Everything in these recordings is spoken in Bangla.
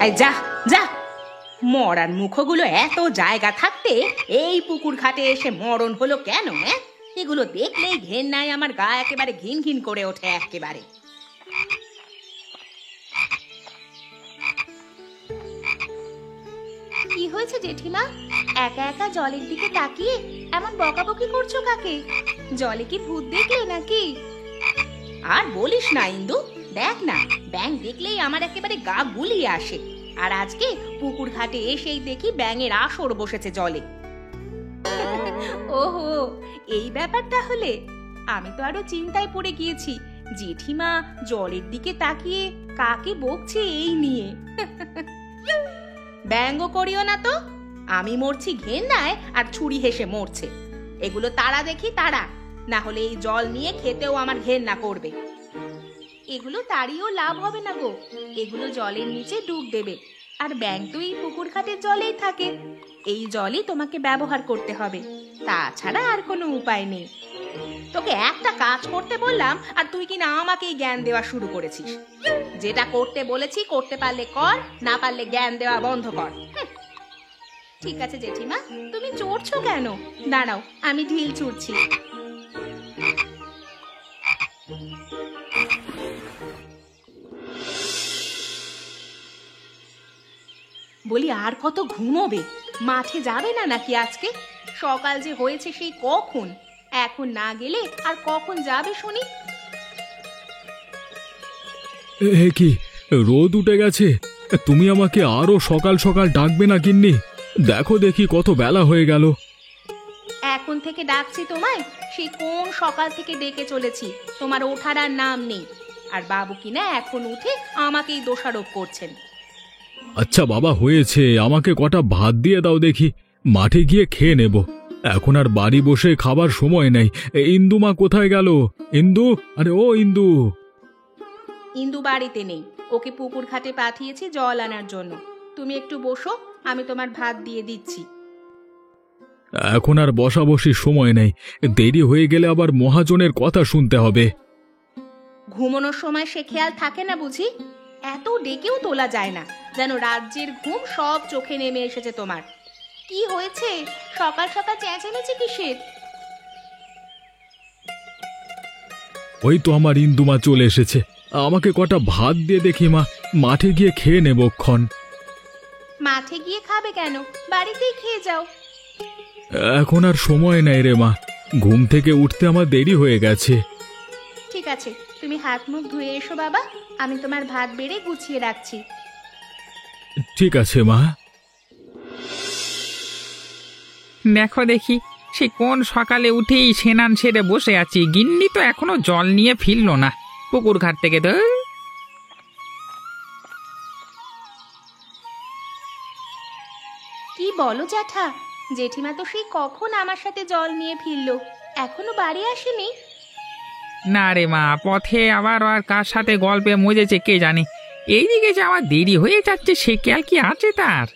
এই যা যা, মরার মুখগুলো এত জায়গা থাকতে এই পুকুর ঘাটে এসে মরণ হলো কেন? এগুলো দেখলেই ঘেন্নায় আমার গা একেবারে ঘিন ঘিন করে ওঠে একেবারে। কি হয়েছে জেঠিমা? একা একা জলের দিকে তাকিয়ে এমন বকাবকি করছো কাকে? জলে কি ভূত দেখলে নাকি? আর বলিস না ইন্দু, দেখ না, ব্যাঙ দেখলেই আমার একেবারে গা গুলিয়ে আসে। আর আজকে পুকুর ঘাটে এসেই দেখি ব্যাঙের আসর বসেছে জলে। ওহো, এই ব্যাপার তাহলে। আমি তো আরো চিন্তায় পড়ে গিয়েছি, জেঠিমা জলের দিকে তাকিয়ে কাকে বকছে এই নিয়ে। ব্যঙ্গ করিও না তো, আমি মরছি ঘেন্নায় আর ছুরি হেসে মরছে। এগুলো তারা দেখি তারা, না হলে এই জল নিয়ে খেতেও আমার ঘেন্না করবে। এগুলো তাড়িয়েও লাভ হবে না গো, এগুলো জলের নিচে ডুব দেবে। আর ব্যাঙ তো এই পুকুর ঘাটের জলেই থাকে, এই জলই তোমাকে ব্যবহার করতে হবে, তাছাড়া আর কোনো উপায় নেই। তোকে একটা কাজ করতে বললাম আর তুই কিনা আমাকেই জ্ঞান দেওয়া শুরু করেছিস। যেটা করতে বলেছি করতে পারলে কর, না পারলে জ্ঞান দেওয়া বন্ধ কর। ঠিক আছে জেঠিমা, তুমি চড়ছো কেন? দাঁড়াও, আমি ঢিল ছুড়ছি। বলি আর কত ঘুমোবে? মাঠে যাবে না নাকি আজকে? সকাল যে হয়েছে সেই কখন, এখন না গেলে আর কখন যাবে শুনি? কি রোদ উঠে গেছে? তুমি আমাকে আরো সকাল সকাল ডাকবে না গিন্নি? দেখো দেখি কত বেলা হয়ে গেল। এখন থেকে ডাকছি তোমায়, সেই কোন সকাল থেকে ডেকে চলেছি, তোমার ওঠার আর নাম নেই। আর বাবু কিনা এখন উঠে আমাকেই দোষারোপ করছেন। আচ্ছা বাবা, হয়েছে, আমাকে কটা ভাত দিয়ে দাও দেখি, মাঠে গিয়ে খেয়ে নেব। এখন আর বাড়ি বসে খাবার সময় নেই। ইন্দু মা কোথায় গেল? ইন্দু, আরে ও ইন্দু। ইন্দু বাড়িতে নেই, ওকে পুকুর ঘাটে পাঠিয়েছি জল আনার জন্য। তুমি একটু বসো, আমি তোমার ভাত দিয়ে দিচ্ছি। এখন আর বসাবসির সময় নেই, দেরি হয়ে গেলে আবার মহাজনের কথা শুনতে হবে। ঘুমানোর সময় সে খেয়াল থাকে না বুঝি? এত ডেকেও তোলা যায় না, যেন রাজ্যের ঘুম সব চোখে নেমে এসেছে তোমার। কি হয়েছে? সকাল সকাল চেঁচামেচি কিসের? ওই তো আমার ইন্দুমা চলে এসেছে, আমাকে কটা ভাত দিয়ে দেখি মা, মাঠে গিয়ে খেয়ে নেবক্ষণ। মাঠে গিয়ে খাবে কেন? বাড়িতেই খেয়ে যাও। এখন আর সময় নাই রে মা, ঘুম থেকে উঠতে আমার দেরি হয়ে গেছে। ঠিক আছে, তুমি হাত মুখ ধুয়ে এসো বাবা, আমি তোমার ভাত বেড়ে গুছিয়ে রাখছি। ঠিক আছে মা। দেখো দেখি, সে কোন সকালে উঠেই স্নান সেরে বসে আছি, গিন্নি তো এখনো জল নিয়ে ফিরল না পুকুর ঘাট থেকে। তো কি বলো জ্যাঠা, জেঠিমা তো সেই কখন আমার সাথে জল নিয়ে ফিরলো, এখনো বাড়ি আসেনি? না রে মা, পথে আবার আর কার সাথে গল্পে মজেছে কে জানে। এইদিকে যে আমার দেরি হয়ে যাচ্ছে সে খেয়াল কি আছে তার?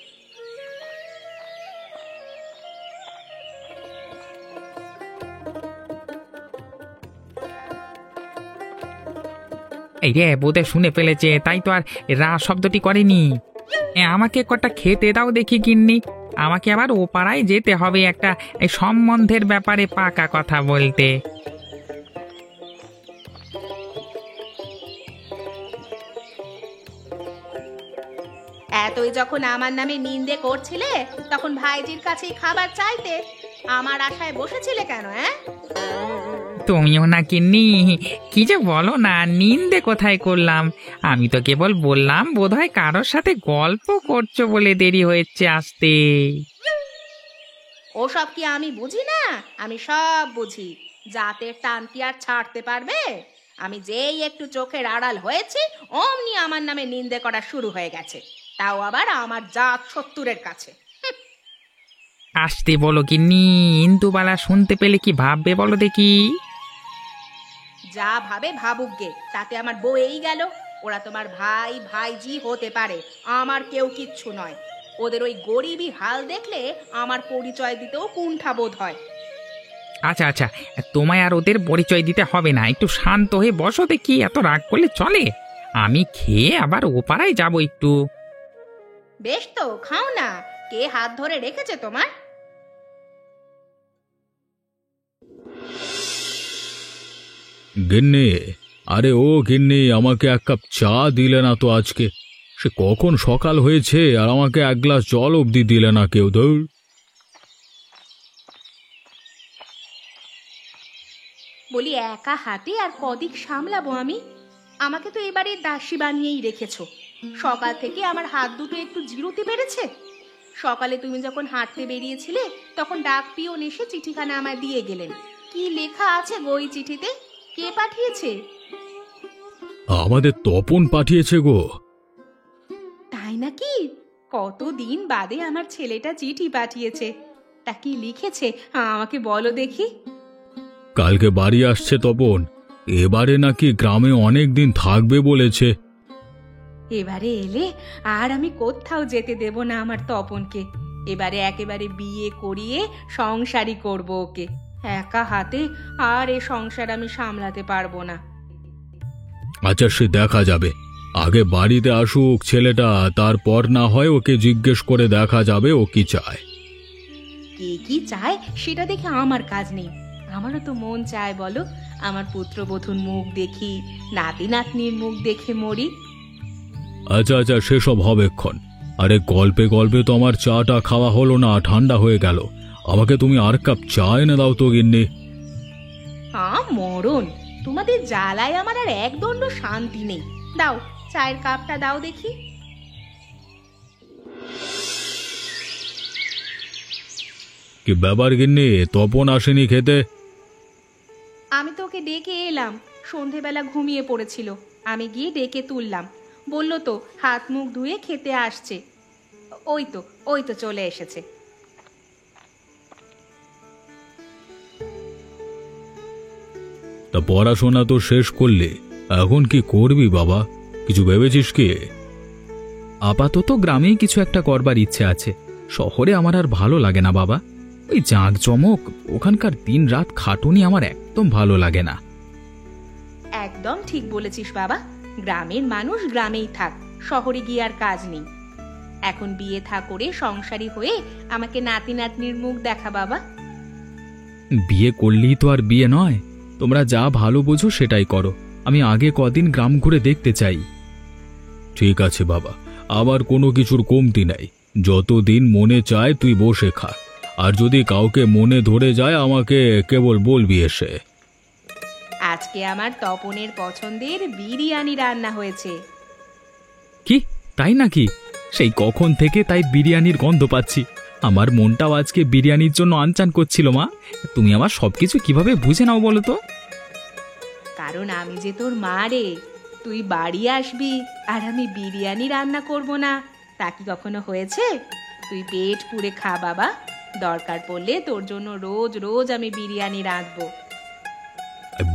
এই রে, বোধহয় শুনে ফেলেছে, তাই তো আর রা শব্দটি করেনি। আমাকে কটা খেতে দাও দেখি গিন্নি, আমাকে আবার ও পাড়ায় যেতে হবে একটা এই সম্বন্ধের ব্যাপারে পাকা কথা বলতে। এতই যখন আমার নামে নিন্দে করছিলে, তখন ভাইজির কাছেই খাবার চাইতে আমার আশায় বসেছিলে কেন? তুমিও না গিন্নি, কি যে বলো না, নিন্দে কোথায় করলাম? আমি তো কেবল বললাম বোধহয় কারোর সাথে গল্প করছো বলে দেরি হয়েছে আসতে। ওসব কি আমি বুঝি না? আমি সব বুঝি। জাতের টান কি আর ছাড়তে পারবে? আমি যেই একটু চোখের আড়াল হয়েছি অমনি আমার নামে নিন্দে করা শুরু হয়ে গেছে, তাও আবার আমার জাত শত্রুরের কাছে। আসতে বলো গিন্নি, ইন্দুবালা শুনতে পেলে কি ভাববে বলো দেখি? যা ভাবে ভাবুক গে, তাতে আমার বউ এই গেল। ওরা তোমার ভাই ভাইজি হতে পারে, আমার কেউ কিচ্ছু নয়। ওদের ওই গরিবী হাল দেখলে আমার পরিচয় দিতেও কুণ্ঠা বোধ হয়। আচ্ছা আচ্ছা, তোমায় আর ওদের পরিচয় দিতে হবে না, একটু শান্ত হয়ে বসো দেখি, এত রাগ করলে চলে? আমি খেয়ে আবার ও পাড়ায় যাবো একটু। বেশ তো, খাও না। কে হাত ধরে রেখেছে তোমার? গিন্নি, আরে ও গিন্নি, আমাকে এক কাপ চা দিলে না তো আজকে? সে কখন সকাল হয়েছে আর আমাকে এক গ্লাস জল অবধি দিলে না কেউ। ধর, বলি একা হাতে আর কদিক সামলাবো আমি? আমাকে তো এবারে দাসী বানিয়েই রেখেছো। সকাল থেকে আমার হাত দুটো একটু জিরোতে পেরেছে? সকালে তুমি যখন হাঁটতে বেরিয়েছিলে তখন ডাক পিয়ন এসে চিঠিখানা আমায় দিয়ে গেলেন। কি লেখা আছে গো ওই চিঠিতে? কে পাঠিয়েছে? আমাদের তপন পাঠিয়েছে গো। তাই নাকি? কতদিন বাদে আমার ছেলেটা চিঠি পাঠিয়েছে। তা কি লিখেছে আমাকে বলো দেখি। কালকে বাড়ি আসছে তপন। এবারে নাকি গ্রামে অনেক দিন থাকবে বলেছে। এবারে এলে আর আমি কোথাও যেতে দেব না আমার তপনকে। এবারে একেবারে বিয়ে করিয়ে সংসারই করব ওকে। একা হাতে আর এ সংসার আমি সামলাতে পারবো না। আচ্ছা, সে দেখা যাবে। আগে বাড়িতে আসুক ছেলেটা, তারপর না হয় ওকে জিজ্ঞেস করে দেখা যাবে ও কি চায়। কে কি চায় সেটা দেখে আমার কাজ নেই। আমারও তো মন চায় বলো, আমার পুত্রবধূর মুখ দেখি, নাতি নাতনির মুখ দেখে মরি। আচ্ছা আচ্ছা, সেসব হবেক্ষণ। আরে গল্পে গল্পে তো আমার চাটা খাওয়া হলো না, ঠান্ডা হয়ে গেল। আমাকে তুমি আর কাপ চা এনে দাও তো গিন্নি। মরণ, তোমাদের জ্বালায় আমার আর একদণ্ড শান্তি নেই। দাও, চায়ের কাপটা দাও দেখি। কি ব্যাপার গিন্নি, তপন আসেনি খেতে? আমি তো ওকে ডেকে এলাম, সন্ধেবেলা ঘুমিয়ে পড়েছিল। আমি গিয়ে ডেকে তুললাম। বলল তো হাত মুখ ধুয়ে খেতে আসছে। ওই তো চলে এসেছে। তা পড়াশোনা তো শেষ করলে, এখন কি করবি বাবা? কিছু ভেবেছিস কি? আপাতত গ্রামেই কিছু একটা করবার ইচ্ছে আছে। শহরে আমার আর ভালো লাগে না বাবা। ওই জাঁকজমক, ওখানকার দিন রাত খাটুনি আমার একদম ভালো লাগে না। একদম ঠিক বলেছিস বাবা। গ্রামের মানুষ গ্রামেই থাক, শহরে গিয়ে আর কাজ নেই। এখন বিয়ে থা করে সংসারী হয়ে আমাকে নাতি নাতনির মুখ দেখা বাবা। বিয়ে করলেই তো আর বিয়ে নয়। তোমরা যা ভালো বোঝো সেটাই করো। আমি আগে কদিন গ্রাম ঘুরে দেখতে চাই। ঠিক আছে বাবা, আবার কোনো কিছুর কমতি নাই। যতদিন মনে চায় তুই বসে খা। আর যদি কাউকে মনে ধরে যায় আমাকে কেবল বলবি এসে। আজকে আমার তপনের পছন্দের বিরিয়ানি রান্না হয়েছে। কি, তাই নাকি? সেই কখন থেকে তাই বিরিয়ানির গন্ধ পাচ্ছি। আমার মনটাও আজকে বিরিয়ানির জন্য আনচান করছিল। মা, তুমি আমার সবকিছু কিভাবে বুঝে নাও বলো তো? কারণ আমি যে তোর মা রে। তুই বাড়ি আসবি আর আমি বিরিয়ানি রান্না করব না, তা কি কখনো হয়েছে? তুই পেট পুড়ে খা বাবা। দরকার পড়লে তোর জন্য রোজ রোজ আমি বিরিয়ানি রাঁধবো।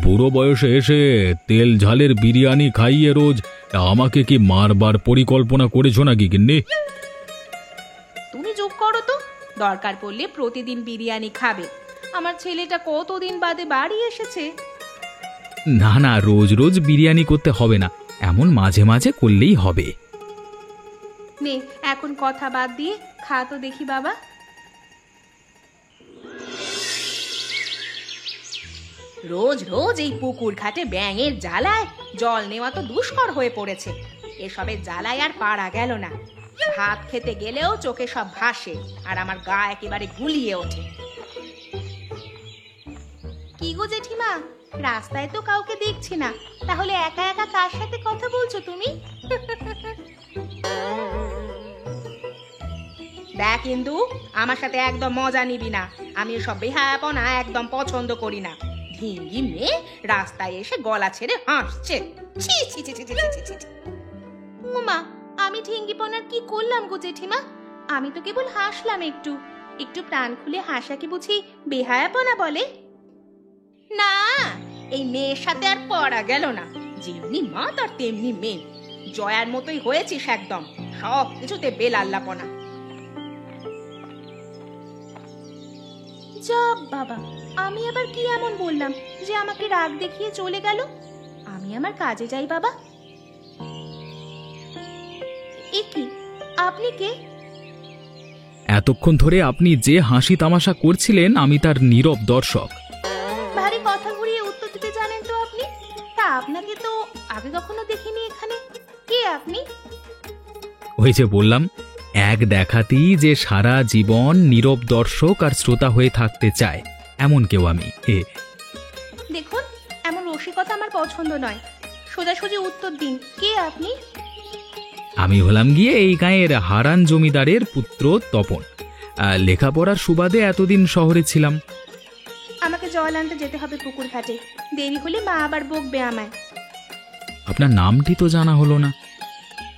বুড়ো বয়সে এসে তেল ঝালের বিরিয়ানি খাইয়ে রোজ আমাকে কি মারবার পরিকল্পনা করেছো নাকি গিন্নি? তুমি চুপ করো তো। দরকার পড়লে প্রতিদিন বিরিয়ানি খাবে। আমার ছেলেটা কতদিন বাদে বাড়ি এসেছে। না না, রোজ রোজ বিরিয়ানি করতে হবে না, এমন মাঝে মাঝে করলেই হবে। নে, এখন কথা বাদ দিয়ে খা তো দেখি বাবা। রোজ রোজ এই পুকুর ঘাটে ব্যাঙের জ্বালায় জল নেওয়া তো দুষ্কর হয়ে পড়েছে। এসবের জ্বালায় আর পারা গেল না। ভাত খেতে গেলেও চোখে সব ভাসে আর আমার গা একেবারে গুলিয়ে ওঠে। কি গো জেঠিমা, রাস্তায় তো কাউকে দেখছি না, তাহলে একা একা কার সাথে কথা বলছো তুমি? দেখ কিন্তু, আমার সাথে একদম মজা নিবি না। আমি এসব বেহায়াপনা একদম পছন্দ করি না। ঢিঙ্গি মেয়ে রাস্তায় এসে গলা ছেড়ে হাসছে। ছি ছি ছি ছি ছি ছি ছি ছি। ওমা, আমি ঢিঙ্গিপনার কি করলাম গো জেঠিমা? আমি তো কেবল হাসলাম একটু। একটু প্রাণ খুলে হাসা কি বুঝি বেহায়াপনা বলে? না, এই মেয়ের সাথে আর পড়া গেল না। যেমনি মা তার তেমনি মেয়ে। জয়ার মতোই হয়েছিস একদম, সব কিছুতে বেলাল্লাপনা। যা বাবা, আমি আবার কি এমন বললাম যে আমাকে রাগ দেখিয়ে চলে গেল? আমি আমার কাজে যাই বাবা। এ কি, আপনি কে? এতক্ষণ ধরে আপনি যে হাসি তামাশা করছিলেন আমি তার নীরব দর্শক। ভারী কথা ঘুরিয়ে উত্তর দিতে জানেন তো আপনি। তা আপনাকে তো আগে কখনো দেখিনি এখানে। কে আপনি? ওই যে বললাম, এক দেখাতেই যে সারা জীবন নীরব দর্শক আর শ্রোতা হয়ে থাকতে চায় এমন কেউ আমি। দেখুন, এমন রসিকতা আমার পছন্দ নয়। সোজাসুজি উত্তর দিন, কে আপনি? আমি হলাম গিয়ে এই গাঁয়ের হারান জমিদারের পুত্র তপন। লেখাপড়ার সুবাদে এতদিন শহরে ছিলাম। আমাকে জল আনতে যেতে হবে পুকুর ঘাটে। দেরি হলে মা আবার বকবে আমায়। আপনার নামটি তো জানা হলো না।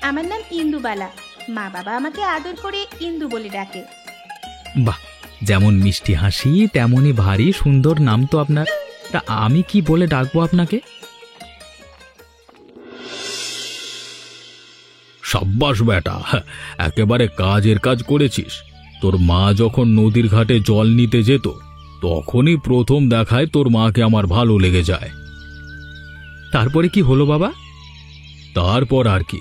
আমার নাম ইন্দুবালা। মা বাবা আমাকে আদর করে ইন্দু বলে ডাকে। বাহ, যেমন মিষ্টি হাসি তেমনই ভারী সুন্দর নাম তো আপনার। তা আমি কি বলে ডাকবো আপনাকে? সাব্বাস বেটা, একেবারে কাজের কাজ করেছিস। তোর মা যখন নদীর ঘাটে জল নিতে যেত তখনই প্রথম দেখায় তোর মাকে আমার ভালো লেগে যায়। তারপরে কি হলো বাবা? তারপর আর কি,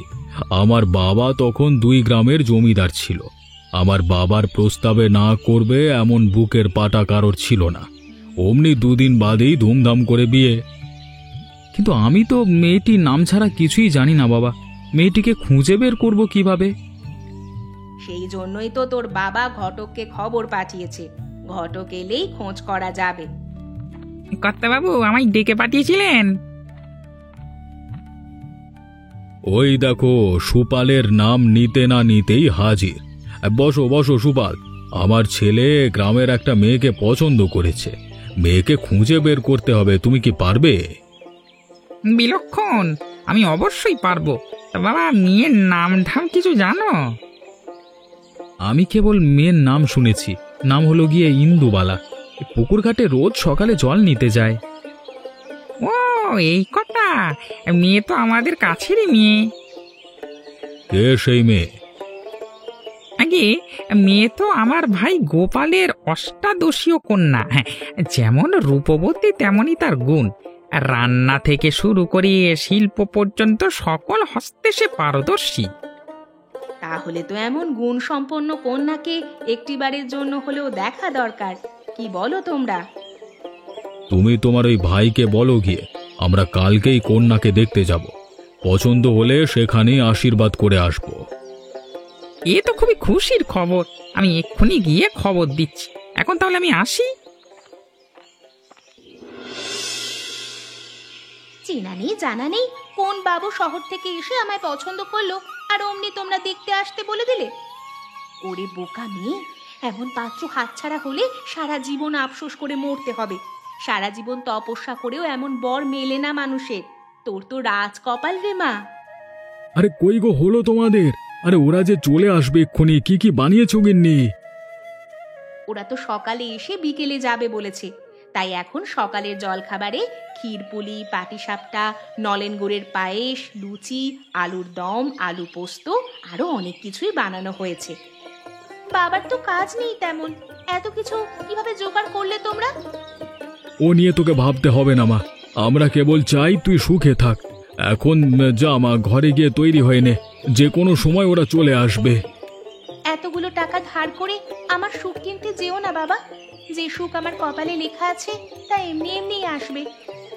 আমার বাবা তখন 2 গ্রামের জমিদার ছিল। আমার বাবার প্রস্তাবে না করবে এমন বুকের পাটা কারোর ছিল না। অমনি 2 দিন বাদেই ধুমধাম করে বিয়ে। কিন্তু আমি তো মেয়েটির নাম ছাড়া কিছুই জানি না বাবা। মেয়েটিকে খুঁজে বের করব কিভাবে? সেই জন্যই তো তোর বাবা ঘটককে খবর পাঠিয়েছে। ঘটক এলেই খোঁজ করা যাবে। কর্তাবাবু আমায় ডেকে পাঠিয়েছিলেন? ওই দেখো, সুপালের নাম নিতে না নিতেই হাজির। বসো বসো সুপাল, আমার ছেলে গ্রামের একটা মেয়েকে পছন্দ করেছে। মেয়েকে খুঁজে বের করতে হবে, তুমি কি পারবে? বিলক্ষণ, আমি অবশ্যই পারবো। তা বাবা, মেয়ের নাম ধাম কিছু জানো? আমি কেবল মেয়ের নাম শুনেছি। নাম হলো গিয়ে ইন্দুবালা। পুকুর ঘাটে রোজ সকালে জল নিতে যায়। ও, এই কথা! মেয়ে তো আমাদের কাছেরই মেয়ে। কে সেই মেয়ে? আগে মেয়ে তো আমার ভাই গোপালের অষ্টাদশীয় কন্যা। হ্যাঁ, যেমন রূপবতী তেমনই তার গুণ। রান্না থেকে শুরু করে শিল্প পর্যন্ত সকল হস্তে সে পারদর্শী। তাহলে তো এমন গুণ সম্পন্ন কন্যাকে একটিবারের জন্য হলেও দেখা দরকার। কি বলো তোমরা? তুমি তোমার ওই ভাইকে বলো গিয়ে আমরা কালকেই কন্যাকে দেখতে যাব। পছন্দ হলে সেখানেই আশীর্বাদ করে আসবো। এ তো খুবই খুশির খবর। আমি এক্ষুনি গিয়ে খবর দিচ্ছি। এখন তাহলে আমি আসি। চেনা নেই জানা নেই কোন বাবু শহর থেকে এসে আমায় পছন্দ করলো, আর অমনি তোমরা দেখতে আসতে বলে দিলে। ওরে বোকা মেয়ে, এমন পাত্র হাতছাড়া হলে সারা জীবন আফসোস করে মরতে হবে। সারা জীবন তপস্যা করেও এমন বর মেলে না মানুষের। তোর তো রাজ কপাল রে মা। আরে কই গো হলো তোমাদের? আরে ওরা যে চলে আসবে এক্ষুনি, কি কি বানিয়েছো গিন্নি? ওরা তো সকালে এসে বিকেলে যাবে বলেছে। তাই এখন সকালের জলখাবারে ক্ষীরপুলি, পাটিসাপটা, নলেন গুড়ের পায়েস, লুচি, আলুর দম, আলু পোস্ত আরো অনেক কিছুই বানানো হয়েছে। বাবার তো কাজ নেই তেমন, এত কিছু কিভাবে জোগাড় করলে তোমরা? ও নিয়ে তোকে ভাবতে হবে না মা, আমরা কেবল চাই তুই সুখে থাক। এখন যা মা, ঘরে গিয়ে তৈরি হয়ে নে, যে কোনো সময় ওরা চলে আসবে। এতগুলো টাকা ধার করে আমার সুখ কিনতে যেও না বাবা। যে সুখ আমার কপালে লেখা আছে তা এমনি এমনি আসবে,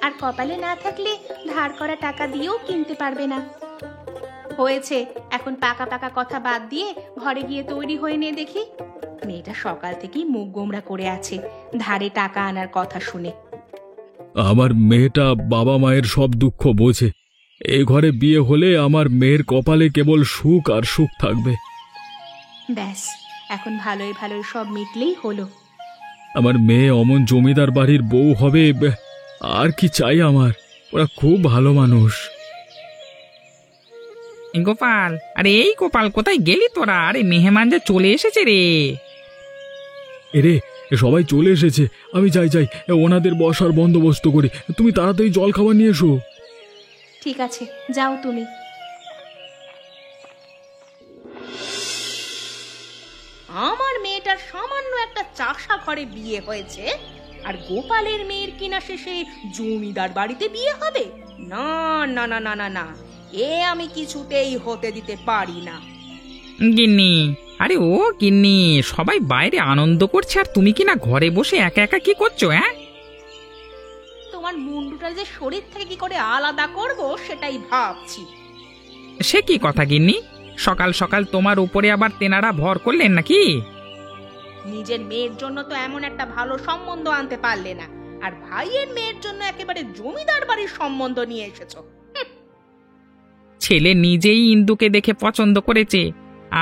আর কপালে না থাকলে ধার করা টাকা দিয়েও কিনতে পারবে না। হয়েছে, এখন পাকা পাকা কথা বাদ দিয়ে ঘরে গিয়ে তৈরি হয়ে নে দেখি। মেয়েটা সকাল থেকেই মুখ গোমড়া করে আছে ধারে টাকা আনার কথা শুনে। আমার মেয়েটা বাবা মায়ের সব দুঃখ বোঝে। এই ঘরে বিয়ে হলে আমার মেয়ের কপালে কেবল সুখ আর সুখ থাকবে। ব্যাস, এখন ভালোই ভালোই সব মিটলেই হলো। আমার মেয়ে অমন জমিদার বাড়ির বউ হবে, আর কি চাই আমার? ওরা খুব ভালো মানুষ। গোপাল, আরে এই গোপাল, কোথায় গেলি তোরা? আরে মেহমান যে চলে এসেছে রে। এরে, সবাই চলে এসেছে, আমি যাই ওনাদের বসার বন্দোবস্ত করি। তুমি তাড়াতাড়ি জল খাবার নিয়ে এসো। ঠিক আছে, যাও তুমি। আমার মেয়েটার সামান্য একটা চাষা ঘরে বিয়ে হয়েছে, আর গোপালের মেয়ের কিনা শেষে জমিদার বাড়িতে বিয়ে হবে? না না না না না না, এ আমি কিছুতেই হতে দিতে পারি না। গিন্নি, আরে ও গিন্নি, সবাই বাইরে আনন্দ করছে আর তুমি কি না ঘরে বসে একা একা কি করছো? হ্যাঁ, তোমার মুন্ডুটা যে শরীর থেকে কি করে আলাদা করব সেটাই ভাবছি। সে কি কথা গিন্নি, সকাল সকাল তোমার উপরে আবার তেনারা ভর করলেন নাকি? নিজের মেয়ের জন্য তো এমন একটা ভালো সম্বন্ধ আনতে পারলে না, আর ভাইয়ের মেয়ের জন্য একেবারে জমিদার বাড়ির সম্বন্ধ নিয়ে এসেছো। ছেলে নিজেই ইন্দুকে দেখে পছন্দ করেছে,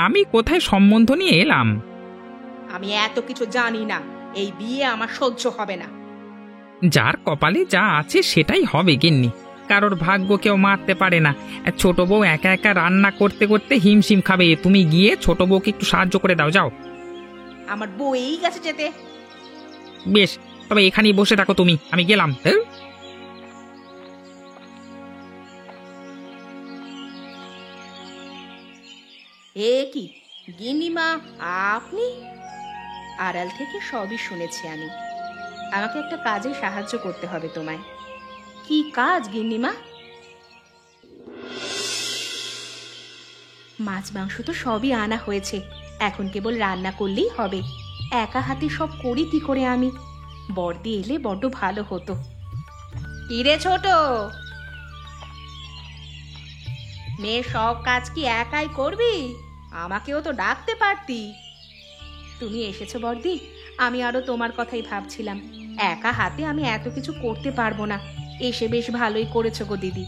আমি কোথায় সম্বন্ধ নিয়ে এলাম? আমি এত কিছু জানি না, এই বিয়ে আমার সহ্য হবে না। যার কপালে যা আছে সেটাই হবে গিন্নি, কারোর ভাগ্য কেউ মারতে পারে না। ছোট বউ একা একা রান্না করতে করতে হিমশিম খাবে, তুমি গিয়ে ছোট বউকে একটু সাহায্য করে দাও, যাও। আমার বউ এই গেছে যেতে। বেশ, তবে এখানেই বসে থাকো তুমি, আমি গেলাম। এ কি গিন্নিমা, আপনি? আড়াল থেকে সবই শুনেছি আমি। আমাকে একটা কাজে সাহায্য করতে হবে তোমায়। কি কাজ গিন্নিমা? মাছ মাংস তো সবই আনা হয়েছে, এখন কেবল রান্না করলেই হবে। একা হাতে সব করি কি করে আমি? বর্দি এলে বড্ড ভালো হতো। কিরে ছোট, মেয়ে সব কাজ কি একাই করবি? আমাকেও তো ডাকতে পারতি। তুমি এসেছো বর্দি, আমি আরো তোমার কথাই ভাবছিলাম। একা হাতে আমি এত কিছু করতে পারবো না। এসে বেশ ভালোই করেছো গো দিদি।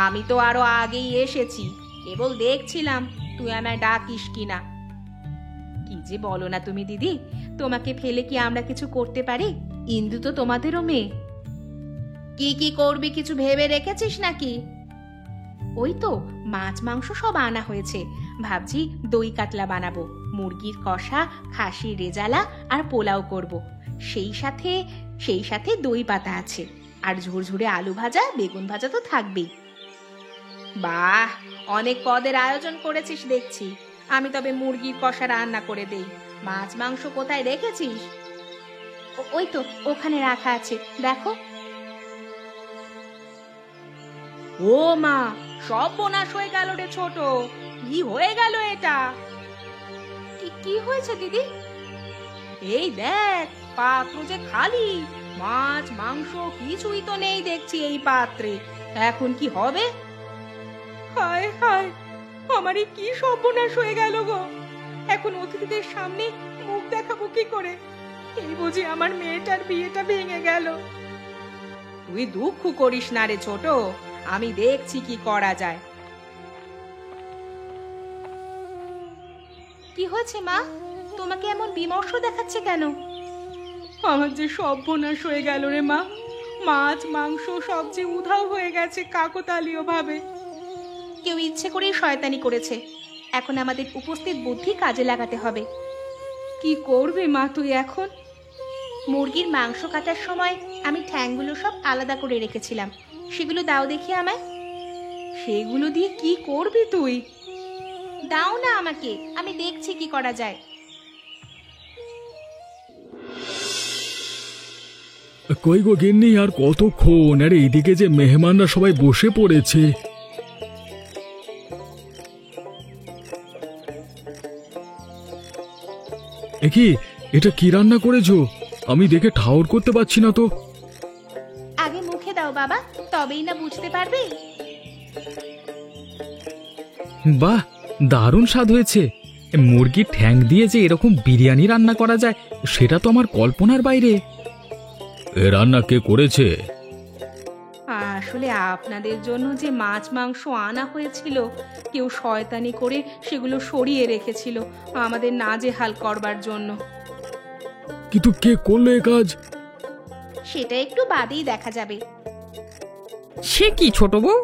আমি তো আরো আগেই এসেছি, কেবল দেখছিলাম তুই আমায় ডাকিস কিনা। কি যে বলো না তুমি দিদি, তোমাকে ফেলে কি আমরা কিছু করতে পারি? ইন্দু তো তোমাদেরও মেয়ে। কি কি করবি কিছু ভেবে রেখেছিস নাকি? ওই তো মাছ মাংস সব আনা হয়েছে, ভাবছি দই কাতলা বানাবো, মুরগির কষা, খাসির রেজালা আর পোলাও করব। সেই সাথে দই পাতা আছে, আর ঝুরঝুরে আলু ভাজা, বেগুন ভাজা তো থাকবেই। বাহ, অনেক পদের আয়োজন করেছিস দেখছি। আমি তবে মুরগির কষা রান্না করে দেই। মাছ মাংস কোথায় রেখেছিস? ওই তো ওখানে রাখা আছে, দেখো। ও মা, সব বোনাস হয়ে গেল রে ছোট। কি হয়ে গেল এটা? কি হয়েছে দিদি? এই দেখ, পাত্র যে খালি, মাছ মাংস কিছুই তো নেই দেখছি এই পাত্রে। এখন কি হবে? হায় হায়, আমারই কি সর্বনাশ হয়ে গেল গো। এখন অতিথিদের সামনে মুখ দেখাবো কি করে? এই বুঝি আমার মেয়েটার বিয়েটা ভেঙে গেল। তুই দুঃখ করিস না রে ছোট, আমি দেখছি কি করা যায়। কি হয়েছে মা, তোমাকে এমন বিমর্ষ দেখাচ্ছে কেন? আমার যে সর্বনাশ হয়ে গেল রে মা। মাছ মাংস সব যে উধাও হয়ে গেছে কাকতালীয় ভাবে। কেউ ইচ্ছে করেই শয়তানি করেছে। এখন আমাদের উপস্থিত বুদ্ধি কাজে লাগাতে হবে। কি করবে মা তুই এখন? মুরগির মাংস কাটার সময় আমি ঠ্যাংগুলো সব আলাদা করে রেখেছিলাম, সেগুলো দাও দেখি আমায়। সেগুলো দিয়ে কি করবি তুই? দাও না আমাকে, আমি দেখছি কি করা যায়। কই গো গিন্নি, আর কতক্ষণ? আরে এইদিকে যে মেহমানরা সবাই বসে পড়েছে। কি এটা কি রান্না করেছো? আমি দেখে ঠাউর করতে পারছি না তো। আগে মুখে দাও বাবা, তবেই না বুঝতে পারবে। বাহ, দারুণ স্বাদ হয়েছে। মুরগির ঠ্যাং দিয়ে যে এরকম বিরিয়ানি রান্না করা যায় সেটা তো আমার কল্পনার বাইরে। এ রান্না কে করেছে? আসলে আপনাদের জন্য যে মাছ মাংস আনা হয়েছিল, কেউ শয়তানি করে সেগুলো সরিয়ে রেখেছিল আমাদের নাজেহাল করবার জন্য। কিন্তু কে করলো এ কাজ? সেটা একটু বাদেই দেখা যাবে। সে কি ছোট বউ,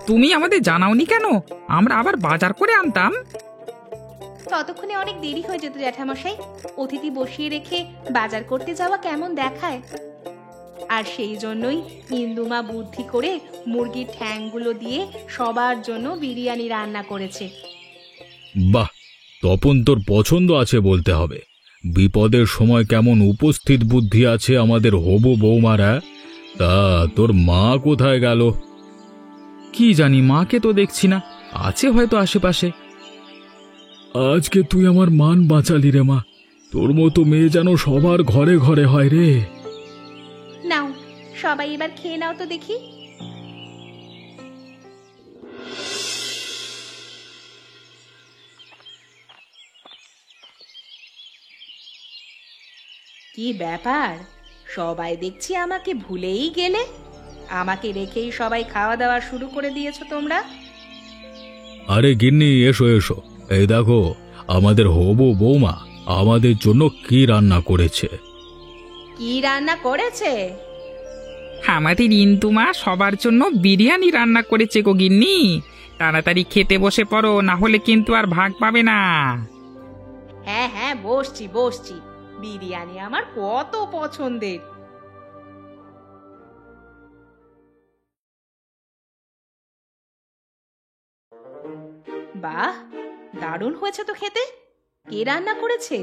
তুমি আমাদের জানাওনি কেন? আমরা আবার বাজার করে আনতাম। ততক্ষণে অনেক দেরি হয়ে যেত জ্যাঠামশাই। অতিথি বসিয়ে রেখে বাজার করতে যাওয়া কেমন দেখায়। আর সেই জন্যই ইন্দুমা বুদ্ধি করে মুরগির ঠ্যাংগুলো দিয়ে সবার জন্য বিরিয়ানি রান্না করেছে। বাহ, তপন তোর পছন্দ আছে বলতে হবে। বিপদের সময় কেমন উপস্থিত বুদ্ধি আছে আমাদের হবু বৌমারা। তা তোর মা কোথায় গেল? কি জানি, মাকে তো দেখছি না, আছে হয়তো আশেপাশে। আজকে তুই আমার মান বাঁচালি রে মা। তোর মতো মেয়ে যেন সবার ঘরে ঘরে হয় রে। নাও সবাই এবার খেয়ে নাও তো দেখি। কি ব্যাপার, সবাই দেখছি আমাকে ভুলেই গেলে। আমাকে রেখেই সবাই খাওয়া দাওয়া শুরু করে দিয়েছো তোমরা। আরে গিন্নি, এসো এসো, এই দেখো আমাদের হবু বৌমা আমাদের জন্য কি রান্না করেছে। কি রান্না করেছে? আমাদের ইন্দুমা সবার জন্য বিরিয়ানি রান্না করেছে গো গিন্নি। তাড়াতাড়ি খেতে বসে পড়ো, না হলে কিন্তু আর ভাগ পাবে না। হ্যাঁ হ্যাঁ, বসছি বসছি। বিরিয়ানি আমার কত পছন্দের। বাহ, দারুণ হয়েছে তো খেতে। কে রান্না করেছে?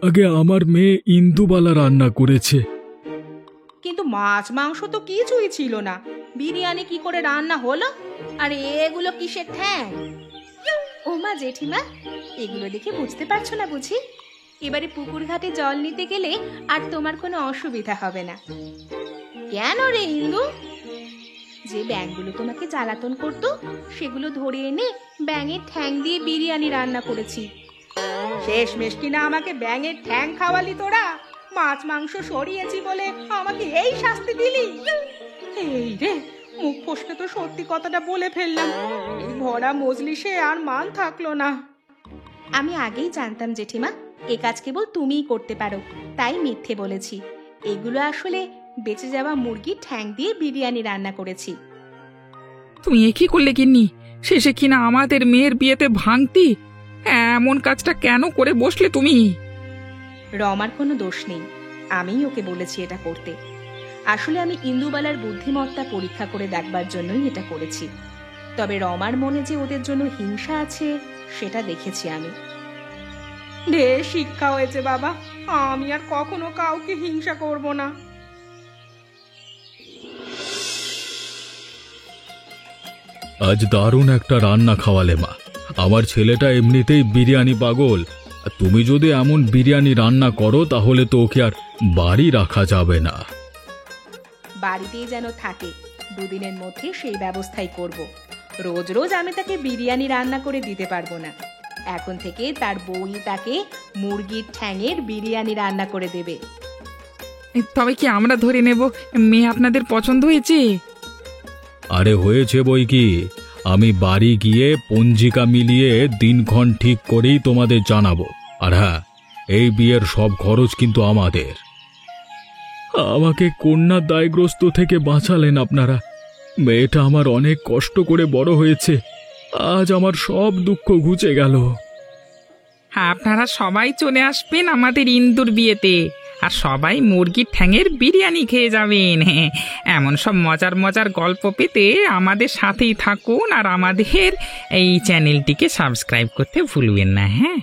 আগে আমার মেয়ে ইন্দুবালা রান্না করেছে। কিন্তু মাছ মাংস তো কিছুই ছিল না, বিরিয়ানি কি করে রান্না হলো? আর এগুলো কিসের ঠ্যাং? ও মা জেঠিমা, এগুলো দেখে বুঝতে পারছো না বুঝি? এবারে পুকুর ঘাটে জল নিতে গেলে আর তোমার কোনো অসুবিধা হবে না। কেন রে ইন্দু? যে ব্যাঙগুলো তোমাকে জ্বালাতন করতো সেগুলো ধরে এনে ব্যাঙের ঠ্যাং দিয়ে বিরিয়ানি রান্না করেছি। শেষমেশ কিনা আমাকে ব্যাঙের ঠ্যাং খাওয়ালি তোরা? মাছ মাংস সরিয়েছি বলে আমাকে এই শাস্তি দিলি? এই রে, মুখ ফসকে তো সত্যি কথাটা বলে ফেললাম। এই ভরা মজলিসে আর মান থাকলো না। আমি আগেই জানতাম জেঠিমা এ কাজ কেবল তুমিই করতে পারো, তাই মিথ্যে বলেছি। এগুলো আসলে বেঁচে যাওয়া মুরগির ঠ্যাং দিয়ে বিরিয়ানি রান্না করেছি। তুমি এ কি করলে গিন্নি? শেষে কিনা আমাদের মেয়ের বিয়েতে ভাঙতি এমন কাজটা কেন করে বসলে তুমি? রমার কোনো দোষ নেই, আমিই ওকে বলেছি এটা করতে। আসলে আমি ইন্দুবালার বুদ্ধিমত্তা পরীক্ষা করে দেখবার জন্যই এটা করেছি। তবে রমার মনে যে ওদের জন্য হিংসা আছে সেটা দেখেছি আমি। ঢের শিক্ষা হয়েছে বাবা, আমি আর কখনো কাউকে হিংসা করব না। আজ দারুণ একটা রান্না খাওয়ালে মা। আমার ছেলেটা এমনিতেই বিরিয়ানি পাগল। তুমি যদি এমন বিরিয়ানি রান্না করো তাহলে তো ওকে আর বাড়ি রাখা যাবে না। বাড়িতেই যেন থাকে, দুদিনের মধ্যে সেই ব্যবস্থাই করব। রোজ রোজ আমি তাকে বিরিয়ানি রান্না করে দিতে পারবো না। এখন থেকে তার বউই তাকে মুরগির ঠ্যাঙের বিরিয়ানি রান্না করে দেবে। তবে কি আমরা ধরে নেব মেয়ে আপনাদের পছন্দ হয়েছে? আরে হয়েছে বই কি, আমি বাড়ি গিয়ে পঞ্জিকা মিলিয়ে দিনক্ষণ ঠিক করেই তোমাদের জানাবো। আর হ্যাঁ, এই বিয়ের সব খরচ কিন্তু আমাদের। আমাকে কন্যা দায়গ্রস্ত থেকে বাঁচালেন আপনারা। মেয়েটা আমার অনেক কষ্ট করে বড় হয়েছে, আজ আমার সব দুঃখ ঘুচে গেল। আপনারা সবাই চলে আসবেন আমাদের ইন্দুর বিয়েতে, আর সবাই মুরগির ঠ্যাঙের বিরিয়ানি খেয়ে যাবেন। এমন সব মজার মজার গল্প পেতে আমাদের সাথেই থাকুন, আর আমাদের এই চ্যানেলটিকে সাবস্ক্রাইব করতে ভুলবেন না। হ্যাঁ।